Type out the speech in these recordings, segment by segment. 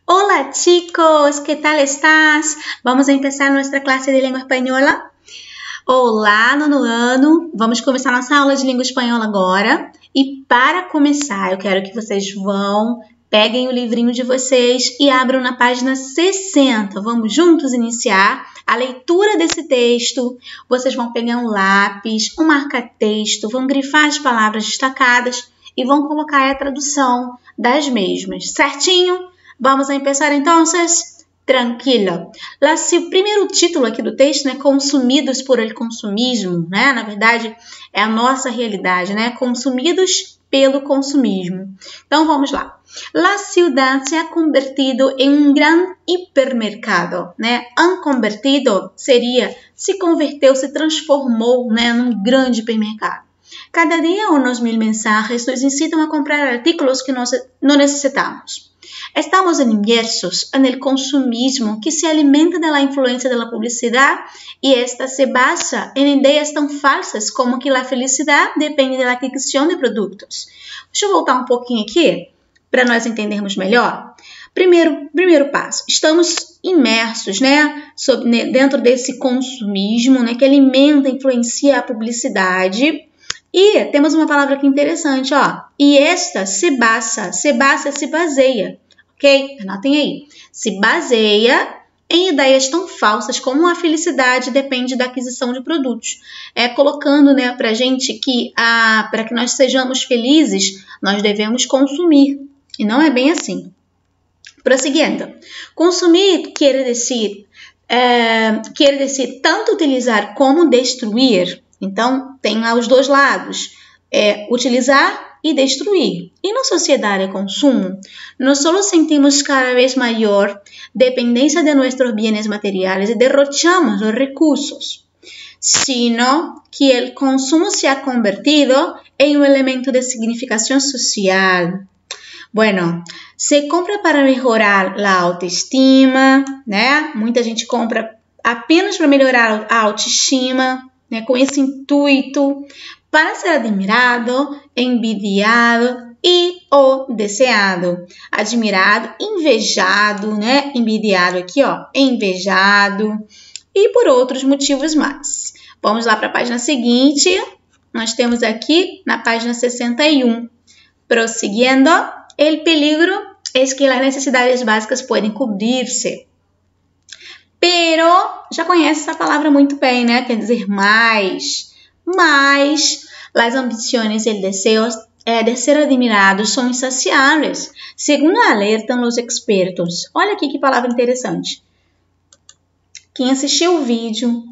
Hola chicos, ¿qué tal estás? Vamos a empezar nuestra clase de língua espanhola. Olá, nono ano! Vamos começar nossa aula de língua espanhola agora. E para começar, eu quero que vocês peguem o livrinho de vocês e abram na página 60. Vamos juntos iniciar a leitura desse texto. Vocês vão pegar um lápis, um marca-texto, vão grifar as palavras destacadas e vão colocar a tradução das mesmas, certinho? Vamos a empezar então? Tranquilo. O primeiro título aqui do texto, né? Consumidos por el consumismo, né? Na verdade, é a nossa realidade, né? Consumidos pelo consumismo. Então, vamos lá. La ciudad se ha convertido em um gran hipermercado, né? Han convertido seria se converteu, se transformou, né? Num grande hipermercado. Cada dia unos 1000 mensajes nos incitam a comprar artículos que não necessitamos. Estamos inmersos en el consumismo que se alimenta de la influencia de la publicidad y esta se basa en ideas tan falsas como que la felicidad depende de la adquisición de produtos. Deixa eu voltar um pouquinho aqui para nós entendermos melhor. Primeiro passo, estamos imersos, né, dentro desse consumismo, né, que alimenta, influencia a publicidade. E temos uma palavra aqui interessante, ó. E esta se baseia. Ok? Anotem aí. Se baseia em ideias tão falsas como a felicidade depende da aquisição de produtos. Colocando, né, pra gente que para que nós sejamos felizes, nós devemos consumir. E não é bem assim. Prosseguindo. Consumir quer dizer tanto utilizar como destruir. Então, tem lá os dois lados. Utilizar e destruir. E na sociedade de consumo, nós só sentimos cada vez maior dependência de nossos bens materiais e derrochamos os recursos, sino que o consumo se ha convertido em um elemento de significação social. Bueno, se compra para melhorar a autoestima, né? Muita gente compra apenas para melhorar a autoestima, né? Com esse intuito, para ser admirado, envidiado e ou deseado. Admirado, invejado, né? Envidiado aqui, ó, invejado e por outros motivos mais. Vamos lá para a página seguinte. Nós temos aqui na página 61. Prosseguindo, el peligro es que las necesidades básicas pueden cubrirse. Pero, já conhece essa palavra muito bem, né? Quer dizer mais. Mas las ambiciones y el deseo de ser admirados são insaciáveis, segundo alertam os expertos. Olha aqui que palavra interessante. Quem assistiu o vídeo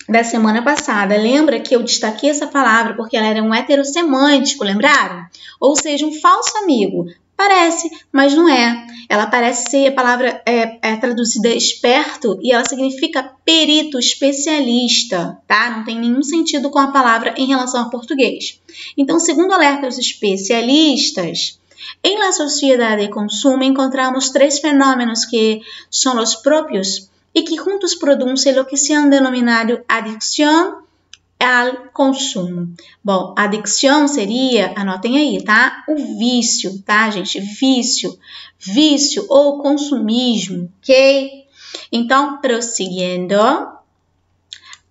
da semana passada, lembra que eu destaquei essa palavra porque ela era um heterossemântico, lembraram? Ou seja, um falso amigo. Parece, mas não é. Ela parece ser, a palavra é traduzida esperto e ela significa perito, especialista, tá? Não tem nenhum sentido com a palavra em relação ao português. Então, segundo alertam os especialistas, em la sociedade de consumo encontramos 3 fenômenos que são os próprios e que juntos produzem o que se han denominado adicção ao consumo. Bom, adicção seria, anotem aí, tá? O vício, tá, gente? Vício ou consumismo, ok? Então, prosseguindo.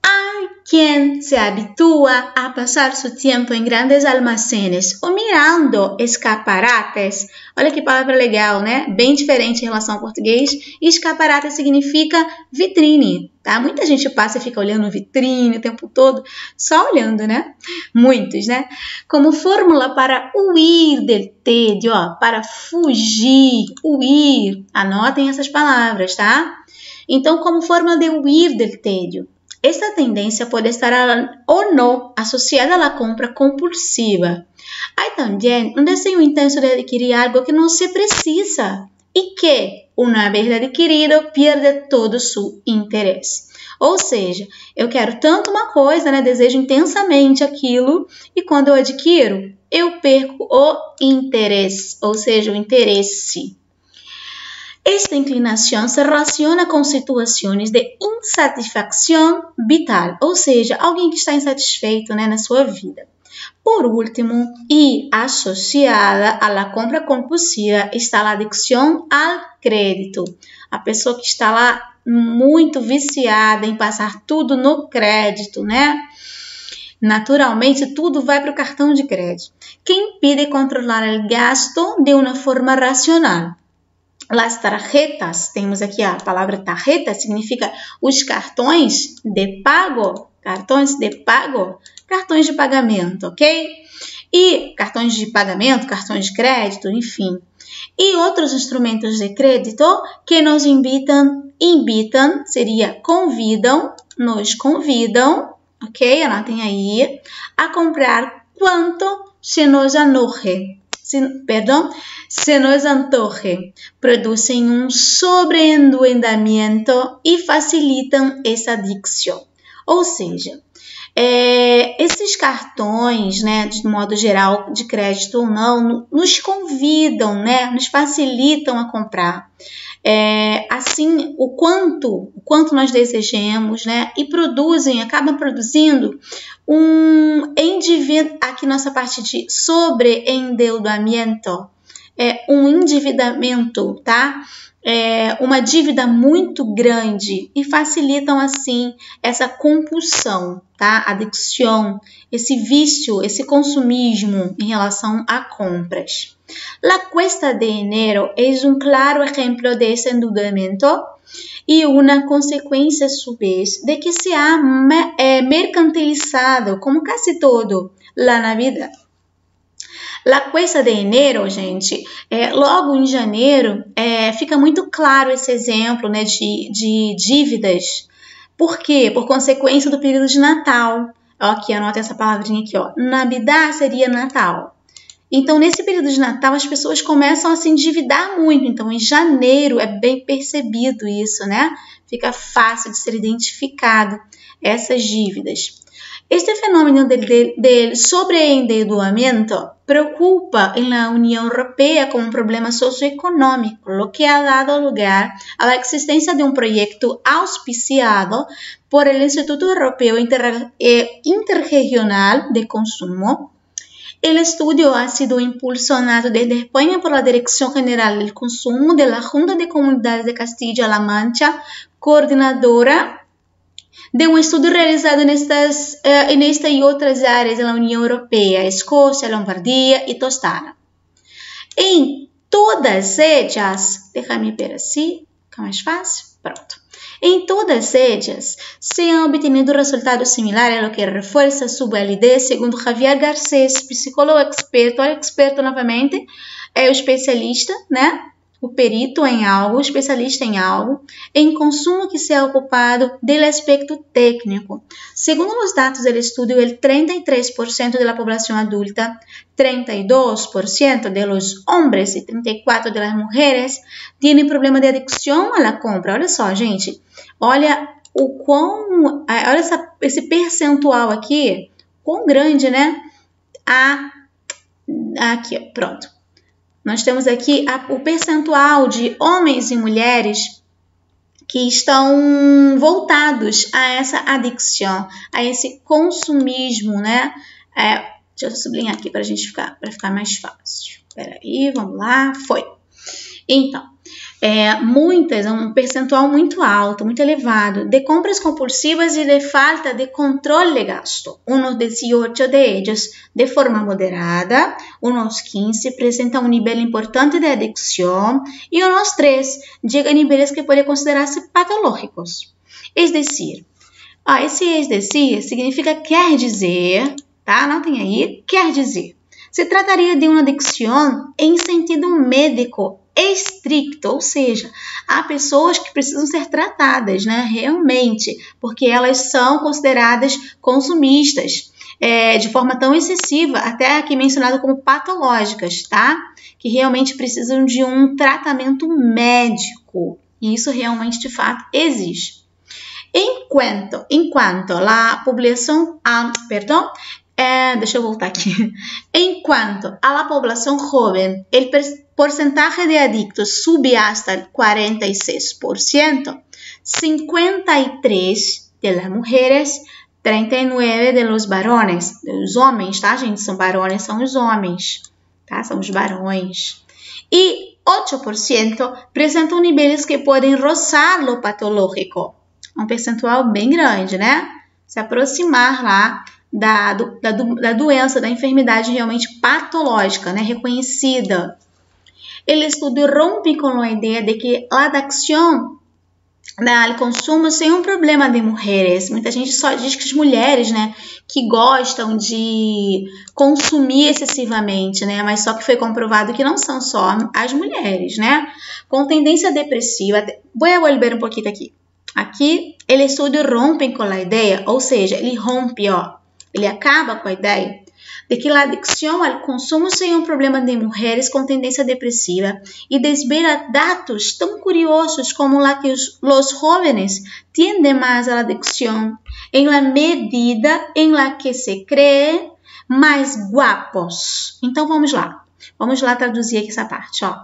Hay quien se habitúa a pasar su tiempo en grandes almacenes o mirando escaparates. Olha que palavra legal, né? Bem diferente em relação ao português. Escaparate significa vitrine, tá? Muita gente passa e fica olhando vitrine o tempo todo, só olhando, né? Muitos, né? Como fórmula para huir del tédio, ó, para fugir, huir. Anotem essas palavras, tá? Então, como forma de huir del tédio. Esta tendência pode estar ou não associada à compra compulsiva. Há também um desejo intenso de adquirir algo que não se precisa e que, uma vez adquirido, perde todo seu interesse. Ou seja, eu quero tanto uma coisa, né? Desejo intensamente aquilo e quando eu adquiro, eu perco o interesse, ou seja, o interesse. Esta inclinação se relaciona com situações de insatisfação vital, ou seja, alguém que está insatisfeito, né, na sua vida. Por último, y asociada a la compra compulsiva está a adicção ao crédito. A pessoa que está lá muito viciada em passar tudo no crédito, né? Naturalmente, tudo vai para o cartão de crédito, que impide controlar o gasto de uma forma racional. Las tarjetas, temos aqui a palavra tarjeta, significa os cartões de pago, cartões de pagamento, ok? E cartões de pagamento, cartões de crédito, enfim. E outros instrumentos de crédito que nos invitam seria nos convidam, ok? Anotem aí, a comprar quanto se nos antoje. Se nos antoje, produzem um sobreendividamento e facilitam essa adicção. Ou seja, esses cartões, né, de modo geral, de crédito ou não, nos convidam, né, nos facilitam a comprar. Assim, o quanto nós desejamos, né, e acabam produzindo aqui nossa parte de sobreendeudamento, um endividamento, tá? Uma dívida muito grande e facilitam assim essa compulsão, tá? Adicção, esse vício, esse consumismo em relação a compras. La cuesta de enero é um claro exemplo de esse endeudamento e uma consequência, a su vez, de que se ha mercantilizado, como quase todo, la Navidad. La cuesta de enero, gente, logo em janeiro, fica muito claro esse exemplo, né, de dívidas. Por quê? Por consequência do período de Natal. Ó, aqui, anota essa palavrinha aqui, ó. Navidad seria Natal. Então, nesse período de Natal, as pessoas começam a se endividar muito. Então, em janeiro é bem percebido isso, né? Fica fácil de ser identificado essas dívidas. Este fenômeno del sobreendeudamento preocupa na União Europeia como um problema socioeconômico, lo que ha dado lugar a la existência de um projeto auspiciado por el Instituto Europeo Interregional de Consumo. El estudio ha sido impulsionado desde España por la Dirección General del Consumo de la Junta de Comunidades de Castilla-La Mancha, coordenadora de um estudo realizado nesta e outras áreas da União Europeia, Escócia, Lombardia e Toscana. Em todas ellas, déjame ver assim, fica mais fácil, pronto. Em todas ellas, se han obtenido resultados similares, lo que refuerza su validez, segundo Javier Garcés, psicólogo experto. Olha, experto novamente, é o especialista, né? O perito em algo, especialista em algo, em consumo que se ha ocupado do aspecto técnico. Segundo os dados do estudo, el 33% da população adulta, 32% de los hombres e 34% de las mujeres têm problema de adicção à compra. Olha só, gente, olha esse percentual aqui, quão grande, né? Aqui, ó, pronto. Nós temos aqui o percentual de homens e mulheres que estão voltados a essa adicção, a esse consumismo, né? Deixa eu sublinhar aqui para ficar mais fácil. Espera aí, vamos lá, foi. Então, um percentual muito alto, muito elevado, de compras compulsivas e de falta de controle de gasto. Unos 18 de ellos de forma moderada, unos 15 apresentam um nível importante de adicção e unos 3 chegam a níveis que podem considerar-se patológicos. Es decir, esse significa quer dizer, tá? Anotem aí, quer dizer. Se trataria de uma adicção em sentido médico estricto, ou seja, há pessoas que precisam ser tratadas, né, realmente, porque elas são consideradas consumistas de forma tão excessiva, até aqui mencionado como patológicas, tá? Que realmente precisam de um tratamento médico, e isso realmente, de fato, existe. Enquanto a população, deixa eu voltar aqui. Enquanto a la población joven, el porcentaje de adictos sube hasta el 46%, 53% de las mujeres 39 de los varones, os homens, tá, gente? São varones, são os homens, tá? São os varões. E 8% apresentam níveis que podem rozar lo patológico. Um percentual bem grande, né? Se aproximar lá da doença, da enfermidade realmente patológica, né? Reconhecida. O estudo rompe com a ideia de que a adicção ao consumo seja um problema de mulheres. Muita gente só diz que as mulheres, né, que gostam de consumir excessivamente, né, mas só que foi comprovado que não são só as mulheres, né, com tendência depressiva. Vou volver um pouquinho aqui. Aqui, o estudo rompe com a ideia, ou seja, ele rompe, ó, ele acaba com a ideia de que a adicção ao consumo seja um problema de mulheres com tendência depressiva e desvela dados tão curiosos como la que os jóvenes tienden mais à adicção em la medida em la que se creem mais guapos. Então, vamos lá traduzir aqui essa parte, ó.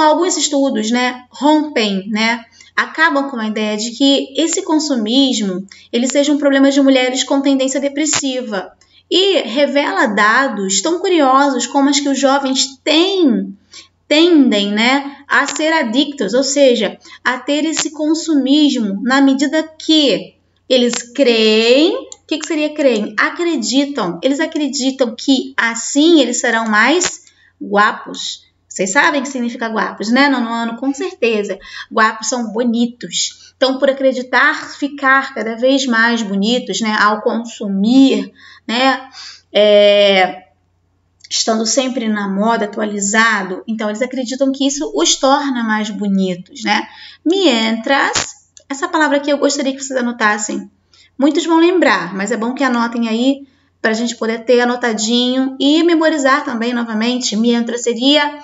Alguns estudos, né, rompem, né, acabam com a ideia de que esse consumismo ele seja um problema de mulheres com tendência depressiva e revela dados tão curiosos como os que os jovens tendem, né, a ser adictos, ou seja, a ter esse consumismo na medida que eles creem. O que seria creem? Acreditam. Eles acreditam que assim eles serão mais guapos. Vocês sabem o que significa guapos, né? No ano, com certeza. Guapos são bonitos. Então, por acreditar ficar cada vez mais bonitos, né? Ao consumir, né? Estando sempre na moda, atualizado. Então, eles acreditam que isso os torna mais bonitos, né? Mientras, essa palavra aqui eu gostaria que vocês anotassem. Muitos vão lembrar, mas é bom que anotem aí para a gente poder ter anotadinho e memorizar também novamente. Mientras seria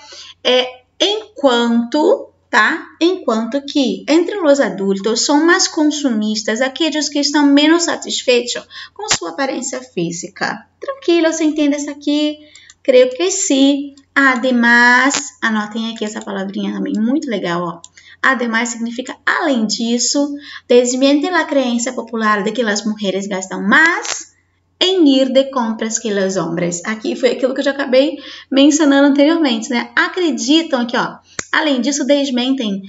enquanto, tá? Enquanto que entre os adultos são mais consumistas aqueles que estão menos satisfeitos com sua aparência física. Tranquilo, você entende isso aqui? Creio que sim. Ademais, anotem aqui essa palavrinha também, muito legal, ó. Ademais significa além disso, desmiente a crença popular de que as mulheres gastam mais em ir de compras que os homens. Aqui foi aquilo que eu já acabei mencionando anteriormente, né? Acreditam que, ó, além disso, desmentem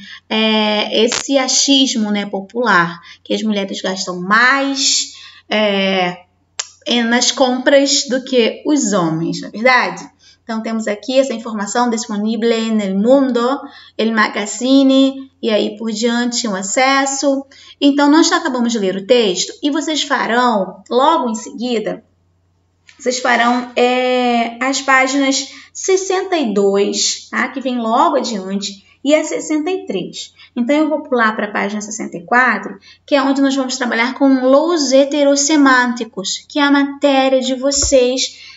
esse achismo, né, popular, que as mulheres gastam mais nas compras do que os homens, não é verdade? Então, temos aqui essa informação disponível no Mundo, El Magazine, e aí por diante, um acesso. Então, nós já acabamos de ler o texto e vocês farão, logo em seguida, vocês farão as páginas 62, tá? Que vem logo adiante, e a 63. Então, eu vou pular para a página 64, que é onde nós vamos trabalhar com los heterosemânticos, que é a matéria de vocês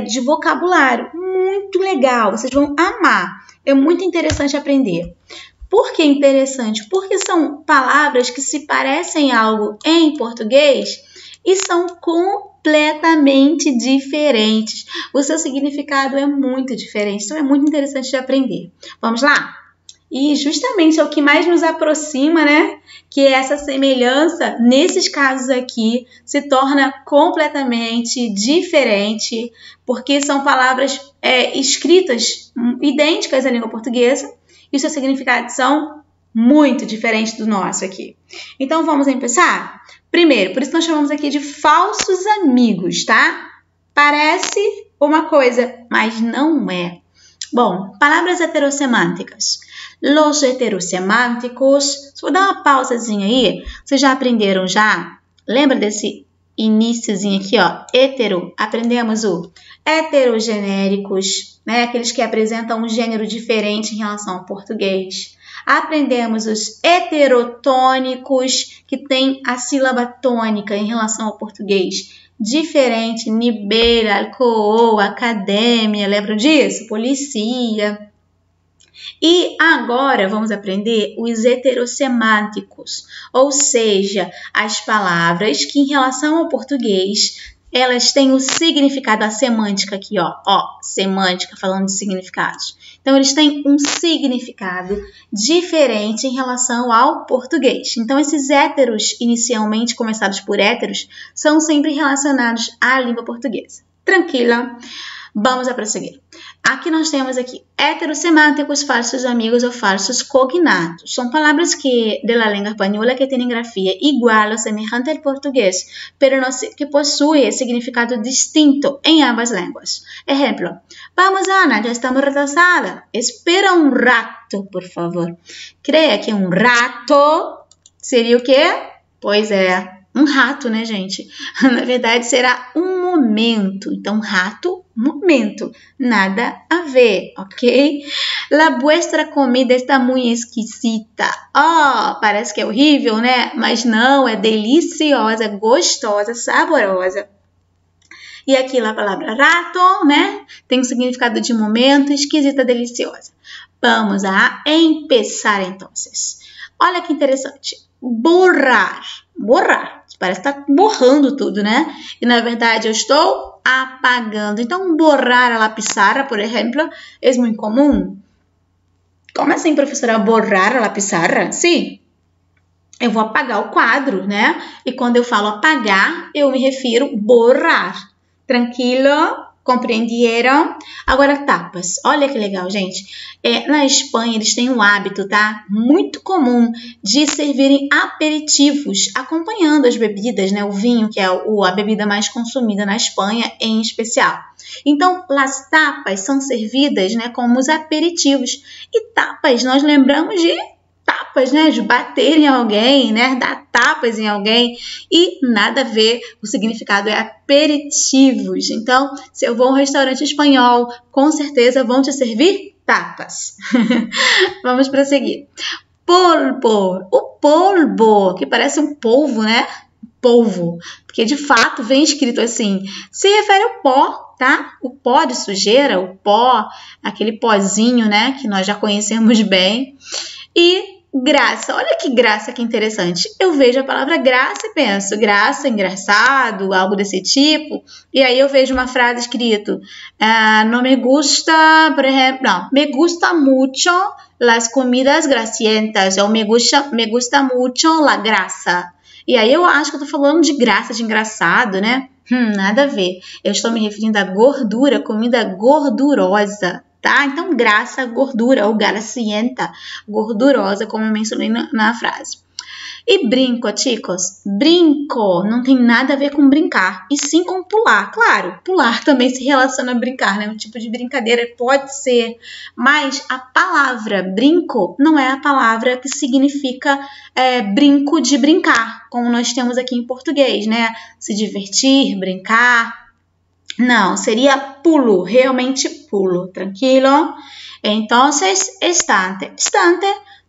de vocabulário. Muito legal, vocês vão amar. É muito interessante aprender. Por que interessante? Porque são palavras que se parecem algo em português e são completamente diferentes. O seu significado é muito diferente, então é muito interessante de aprender. Vamos lá? E justamente é o que mais nos aproxima, né? Que é essa semelhança, nesses casos aqui, se torna completamente diferente, porque são palavras escritas idênticas à língua portuguesa e os seus significados são muito diferentes do nosso aqui. Então, vamos começar? Primeiro, por isso nós chamamos aqui de falsos amigos, tá? Parece uma coisa, mas não é. Bom, palavras heterosemânticas. Los heterosemânticos. Vou dar uma pausazinha aí. Vocês já aprenderam já? Lembra desse iniciozinho aqui, ó? Hetero. Aprendemos o heterogenéricos, né? Aqueles que apresentam um gênero diferente em relação ao português. Aprendemos os heterotônicos, que tem a sílaba tônica em relação ao português. Diferente, nibeira, alcool, academia, lembram disso? Policia. E agora vamos aprender os heterosemânticos, ou seja, as palavras que em relação ao português elas têm o significado, a semântica aqui, ó, semântica, falando de significados. Então, eles têm um significado diferente em relação ao português. Então, esses héteros, inicialmente começados por héteros, são sempre relacionados à língua portuguesa. Tranquila? Vamos a prosseguir. Aqui nós temos aqui heterosemânticos, falsos amigos ou falsos cognatos. São palavras que de la lengua española que têm grafia igual ou semelhante ao português, pero que possuem significado distinto em ambas línguas. Exemplo: vamos, Ana, já estamos retrasadas. Espera um rato, por favor. Creia que um rato seria o quê? Pois é, um rato, né, gente? Na verdade, será um momento. Então, rato, momento. Nada a ver, ok? La vuestra comida está muy exquisita. Oh, parece que é horrível, né? Mas não, é deliciosa, gostosa, saborosa. E aqui a palavra rato, né? Tem o significado de momento, esquisita, deliciosa. Vamos a empezar, então. Olha que interessante. Borrar. Borrar. Parece que está borrando tudo, né? E, na verdade, eu estou apagando. Então, borrar a lapizarra, por exemplo, é muito comum. Como assim, professora? Borrar a lapizarra? Sim. Eu vou apagar o quadro, né? E quando eu falo apagar, eu me refiro borrar. Tranquilo? Compreenderam? Agora, tapas. Olha que legal, gente. Na Espanha, eles têm um hábito, tá? Muito comum de servirem aperitivos, acompanhando as bebidas, né? O vinho, que é a bebida mais consumida na Espanha, em especial. Então, as tapas são servidas, né, como os aperitivos. E tapas, nós lembramos de tapas, né, de bater em alguém, né, dar tapas em alguém, e nada a ver, o significado é aperitivos. Então, se eu vou a um restaurante espanhol, com certeza vão te servir tapas. Vamos prosseguir. Polvo, o polvo, que parece um polvo, né, polvo, porque de fato vem escrito assim, se refere ao pó, tá? O pó de sujeira, o pó, aquele pozinho, né, que nós já conhecemos bem. E graça, olha que graça, que interessante. Eu vejo a palavra graça e penso, graça, engraçado, algo desse tipo. E aí eu vejo uma frase escrito, não me gusta, por exemplo, não, me gusta mucho las comidas grasientas, ou me gusta mucho la grasa. E aí eu acho que eu tô falando de graça, de engraçado, né? Nada a ver. Eu estou me referindo à gordura, comida gordurosa. Tá? Então, graça, gordura ou grasienta, gordurosa, como eu mencionei na frase. E brinco, chicos, brinco não tem nada a ver com brincar, e sim com pular. Claro, pular também se relaciona a brincar, né? Um tipo de brincadeira pode ser, mas a palavra brinco não é a palavra que significa brinco de brincar, como nós temos aqui em português, né? Se divertir, brincar. Não, seria pulo, realmente pulo, tranquilo? Entonces, estante. Estante,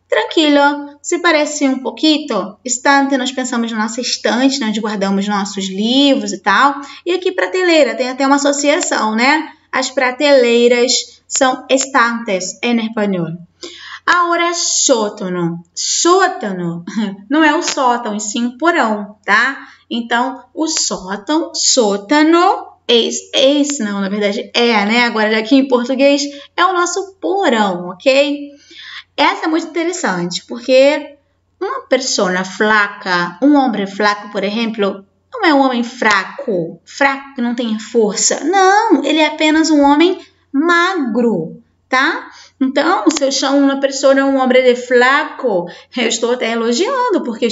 tranquilo. Se parece um pouquinho, estante, nós pensamos na nossa estante, né, onde guardamos nossos livros e tal. E aqui, prateleira, tem até uma associação, né? As prateleiras são estantes em espanhol. Agora, sótano. Sótano não é o sótão, e sim o porão, tá? Então, o sótão, sótano, não, na verdade né? Agora aqui em português é o nosso porão, ok? Essa é muito interessante, porque uma pessoa flaca, um homem flaco, por exemplo, não é um homem fraco que não tem força. Não, ele é apenas um homem magro, tá? Então, se eu chamo uma pessoa um homem de flaco, eu estou até elogiando, porque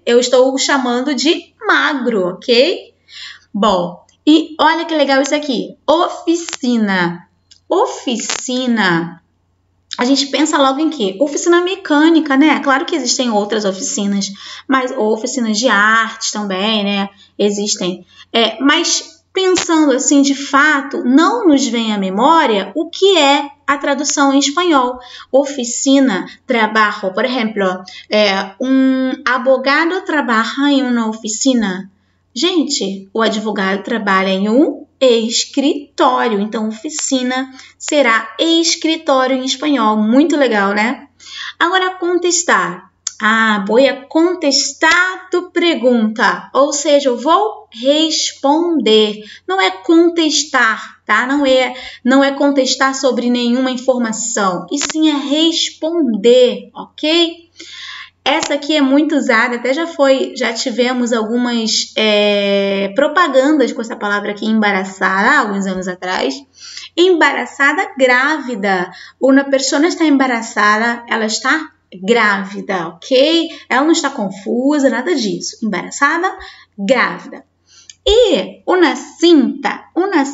eu estou chamando de magro, ok? Bom, e olha que legal isso aqui, oficina. Oficina, a gente pensa logo em quê? Oficina mecânica, né? Claro que existem outras oficinas, mas oficinas de artes também, né? Existem. Mas pensando assim, de fato, não nos vem à memória o que é a tradução em espanhol. Oficina, trabalho. Por exemplo, um advogado trabalha em uma oficina. Gente, o advogado trabalha em um escritório. Então, oficina será escritório em espanhol. Muito legal, né? Agora, contestar. Voy a contestar tu pergunta. Ou seja, eu vou responder. Não é contestar, tá? Não é contestar sobre nenhuma informação. E sim é responder, ok? Essa aqui é muito usada, até já tivemos algumas propagandas com essa palavra aqui, embaraçada, há alguns anos atrás. Embaraçada, grávida. Uma pessoa está embaraçada, ela está grávida, ok? Ela não está confusa, nada disso. Embaraçada, grávida. E uma cinta é uma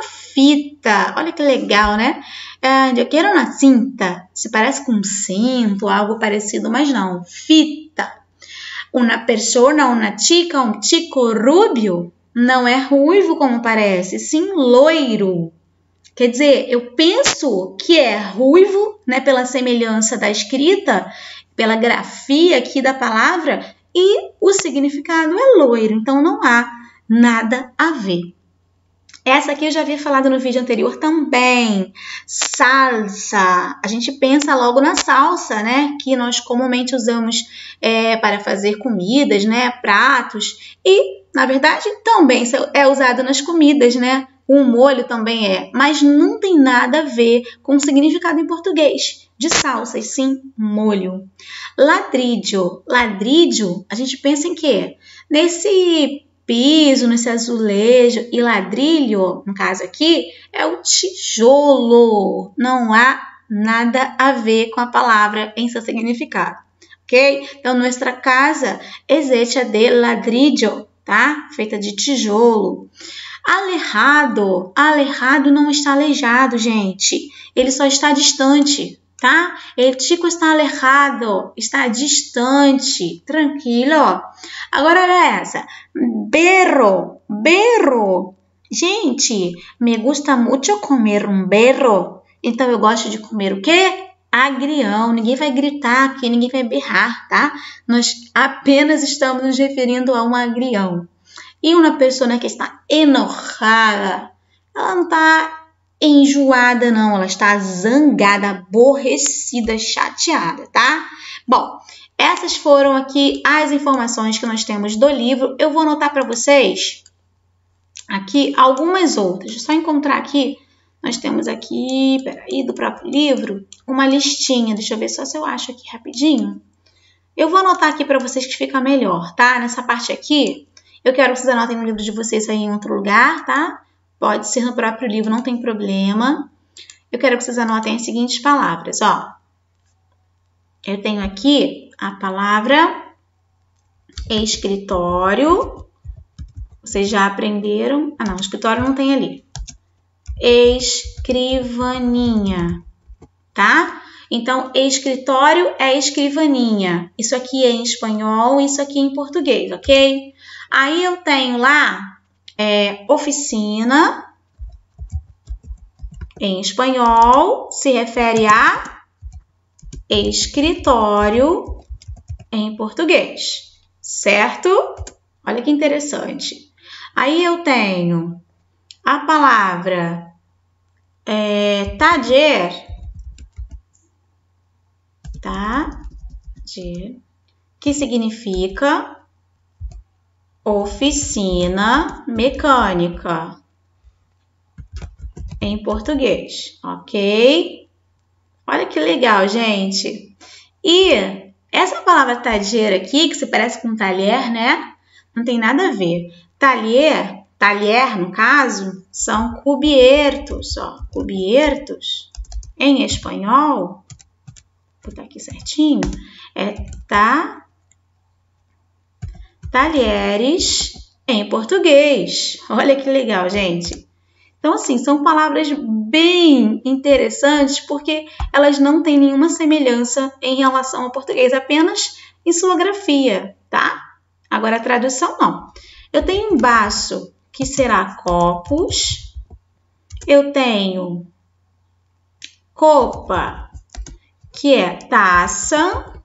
fita. Olha que legal, né? Eu quero uma cinta. Se parece com um cinto, algo parecido, mas não. Fita. Uma pessoa, uma chica, um chico rubio, não é ruivo como parece, sim loiro. Quer dizer, eu penso que é ruivo, né, pela semelhança da escrita, pela grafia aqui da palavra, e o significado é loiro, então não há nada a ver. Essa aqui eu já havia falado no vídeo anterior também. Salsa. A gente pensa logo na salsa, né? Que nós comumente usamos para fazer comidas, né? Pratos. E, na verdade, também é usado nas comidas, né? O molho também é. Mas não tem nada a ver com o significado em português de salsa, e sim molho. Ladrillo. Ladrillo, a gente pensa em quê? Nesse piso, nesse azulejo, e ladrilho, no caso aqui, é o tijolo. Não há nada a ver com a palavra em seu significado, ok? Então, nossa casa é hecha de ladrillo, tá? Feita de tijolo. Alejado. Alejado não está aleijado, gente. Ele só está distante, tá? El chico está alejado, está distante, tranquilo. Agora olha essa, berro, berro. Gente, me gusta muito comer um berro. Então eu gosto de comer o quê? Agrião. Ninguém vai gritar aqui, ninguém vai berrar, tá? Nós apenas estamos nos referindo a um agrião. E uma pessoa que está enojada, ela não está enjoada, não. Ela está zangada, aborrecida, chateada, tá? Bom, essas foram aqui as informações que nós temos do livro. Eu vou anotar para vocês aqui algumas outras. Deixa eu só encontrar aqui. Nós temos aqui, peraí, do próprio livro, uma listinha. Deixa eu ver só se eu acho aqui rapidinho. Eu vou anotar aqui para vocês que fica melhor, tá? Nessa parte aqui, eu quero que vocês anotem no livro de vocês aí em outro lugar, tá? Pode ser no próprio livro, não tem problema. Eu quero que vocês anotem as seguintes palavras, ó. Eu tenho aqui a palavra escritório. Vocês já aprenderam? Ah, não, escritório não tem ali. Escrivaninha, tá? Então, escritório é escrivaninha. Isso aqui é em espanhol, isso aqui é em português, ok? Aí eu tenho lá oficina. Em espanhol, se refere a escritório em português, certo? Olha que interessante. Aí eu tenho a palavra taller, que significa oficina mecânica em português, ok? Olha que legal, gente. E essa palavra taller aqui, que se parece com talher, né? Não tem nada a ver. Talher, no caso, são cubiertos, ó. Cubiertos, em espanhol, vou botar aqui certinho, talheres em português. Olha que legal, gente. Então, assim, são palavras bem interessantes porque elas não têm nenhuma semelhança em relação ao português, apenas em sua grafia, tá? Agora, a tradução não. Eu tenho um baço, que será copos. Eu tenho copa, que é taça.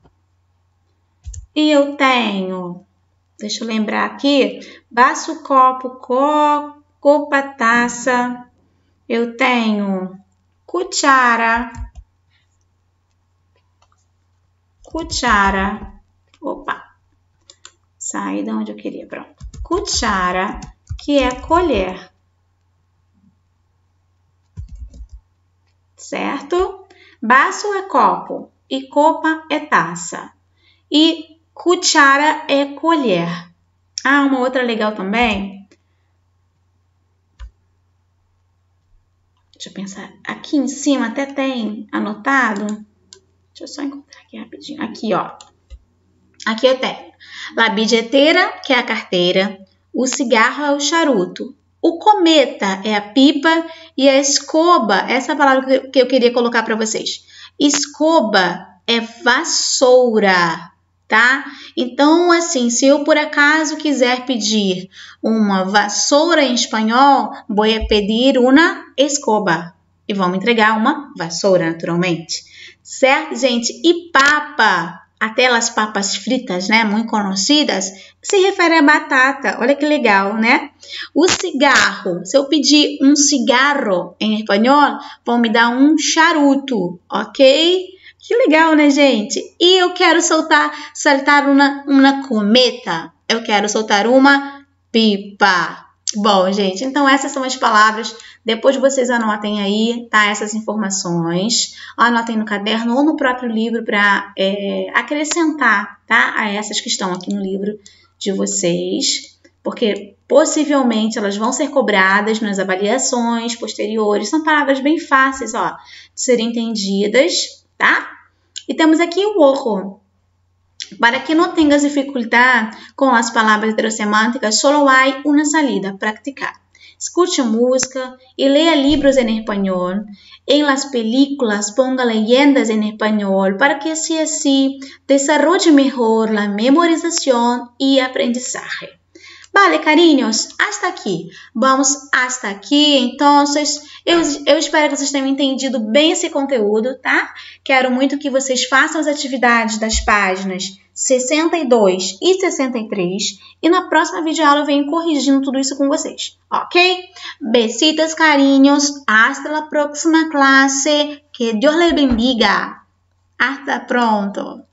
E eu tenho, deixa eu lembrar aqui, baço, copo, copa, taça. Eu tenho cuchara, Sai de onde eu queria, pronto. Cuchara, que é colher. Certo? Baço é copo e copa é taça. E cuchara é colher. Ah, uma outra legal também. Deixa eu pensar. Aqui em cima até tem anotado. Deixa eu só encontrar aqui rapidinho. Aqui, ó. Aqui eu tenho. La bilheteira, que é a carteira. O cigarro é o charuto. O cometa é a pipa e a escoba, essa é a palavra que eu queria colocar para vocês. Escoba é vassoura, tá? Então, assim, se eu por acaso quiser pedir uma vassoura em espanhol, vou pedir uma escoba. E vão me entregar uma vassoura, naturalmente. Certo, gente? E papa, até as papas fritas, né, muito conhecidas, se refere à batata. Olha que legal, né? O cigarro, se eu pedir um cigarro em espanhol, vão me dar um charuto, ok? Que legal, né, gente? E eu quero soltar uma cometa. Eu quero soltar uma pipa. Bom, gente, então essas são as palavras. Depois vocês anotem aí, tá? Essas informações. Anotem no caderno ou no próprio livro para acrescentar, tá? A essas que estão aqui no livro de vocês. Porque possivelmente elas vão ser cobradas nas avaliações posteriores. São palavras bem fáceis, ó, de serem entendidas, tá? E temos aqui o ojo. Para que não tenhas dificuldade com as palavras heterosemânticas, só há uma salida: praticar. Escute música e leia livros em espanhol. Em las películas, ponga leyendas em espanhol para que así desarrolle mejor la memorización y aprendizaje. Vale, carinhos, hasta aqui. Vamos hasta aqui. Então, eu espero que vocês tenham entendido bem esse conteúdo, tá? Quero muito que vocês façam as atividades das páginas 62 e 63 e na próxima videoaula eu venho corrigindo tudo isso com vocês, ok? Besitos, carinhos. Hasta la próxima clase. Que Dios les bendiga. Hasta pronto.